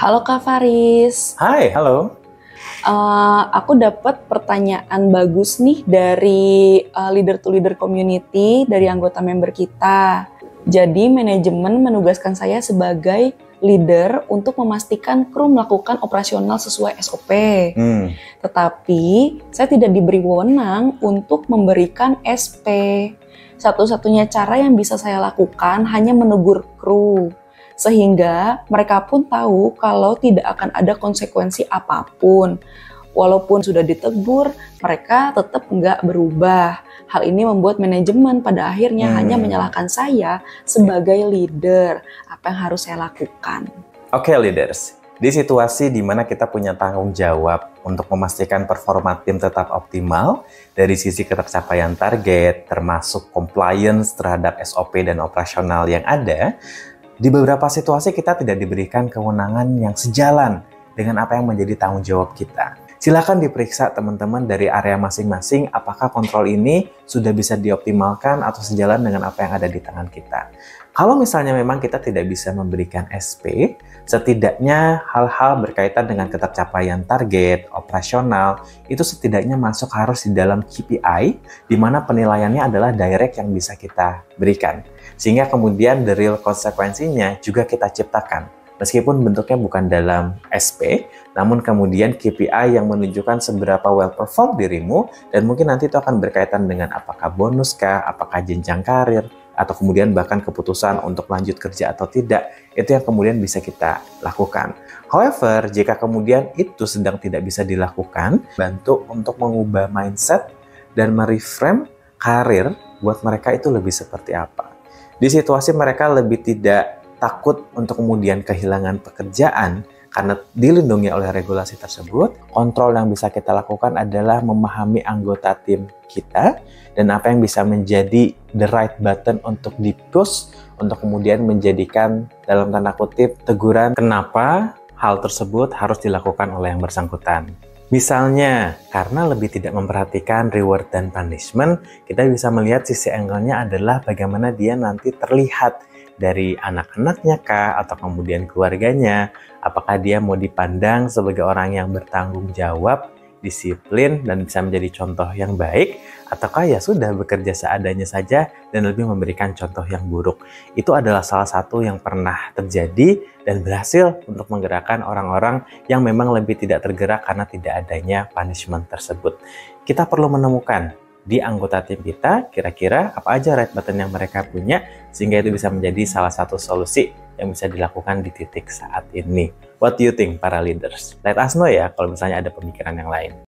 Halo Kak Faris. Hai, halo. Aku dapat pertanyaan bagus nih dari leader to leader community, dari anggota member kita. Jadi manajemen menugaskan saya sebagai leader untuk memastikan kru melakukan operasional sesuai SOP. Tetapi saya tidak diberi wewenang untuk memberikan SP. Satu-satunya cara yang bisa saya lakukan hanya menegur kru. Sehingga mereka pun tahu kalau tidak akan ada konsekuensi apapun. Walaupun sudah ditegur, mereka tetap nggak berubah. Hal ini membuat manajemen pada akhirnya hanya menyalahkan saya sebagai leader. Apa yang harus saya lakukan? Oke, leaders. Di situasi di mana kita punya tanggung jawab untuk memastikan performa tim tetap optimal dari sisi ketercapaian target, termasuk compliance terhadap SOP dan operasional yang ada, di beberapa situasi kita tidak diberikan kewenangan yang sejalan dengan apa yang menjadi tanggung jawab kita. Silakan diperiksa teman-teman dari area masing-masing apakah kontrol ini sudah bisa dioptimalkan atau sejalan dengan apa yang ada di tangan kita. Kalau misalnya memang kita tidak bisa memberikan SP, setidaknya hal-hal berkaitan dengan ketercapaian target, operasional, itu setidaknya masuk harus di dalam KPI, di mana penilaiannya adalah direct yang bisa kita berikan. Sehingga kemudian the real konsekuensinya juga kita ciptakan. Meskipun bentuknya bukan dalam SP, namun kemudian KPI yang menunjukkan seberapa well perform dirimu, dan mungkin nanti itu akan berkaitan dengan apakah bonus kah, apakah jenjang karir, atau kemudian bahkan keputusan untuk lanjut kerja atau tidak, itu yang kemudian bisa kita lakukan. However, jika kemudian itu sedang tidak bisa dilakukan, bantu untuk mengubah mindset dan mereframe karir buat mereka itu lebih seperti apa. Di situasi mereka lebih tidak takut untuk kemudian kehilangan pekerjaan karena dilindungi oleh regulasi tersebut, kontrol yang bisa kita lakukan adalah memahami anggota tim kita dan apa yang bisa menjadi the right button untuk di-push untuk kemudian menjadikan dalam tanda kutip teguran kenapa hal tersebut harus dilakukan oleh yang bersangkutan. Misalnya, karena lebih tidak memperhatikan reward dan punishment, kita bisa melihat sisi angle-nya adalah bagaimana dia nanti terlihat dari anak-anaknya kah, atau kemudian keluarganya, apakah dia mau dipandang sebagai orang yang bertanggung jawab, disiplin, dan bisa menjadi contoh yang baik, ataukah ya sudah bekerja seadanya saja dan lebih memberikan contoh yang buruk. Itu adalah salah satu yang pernah terjadi dan berhasil untuk menggerakkan orang-orang yang memang lebih tidak tergerak karena tidak adanya punishment tersebut. Kita perlu menemukan di anggota tim kita, kira-kira apa aja right button yang mereka punya, sehingga itu bisa menjadi salah satu solusi yang bisa dilakukan di titik saat ini. What do you think, para leaders? Let us know ya kalau misalnya ada pemikiran yang lain.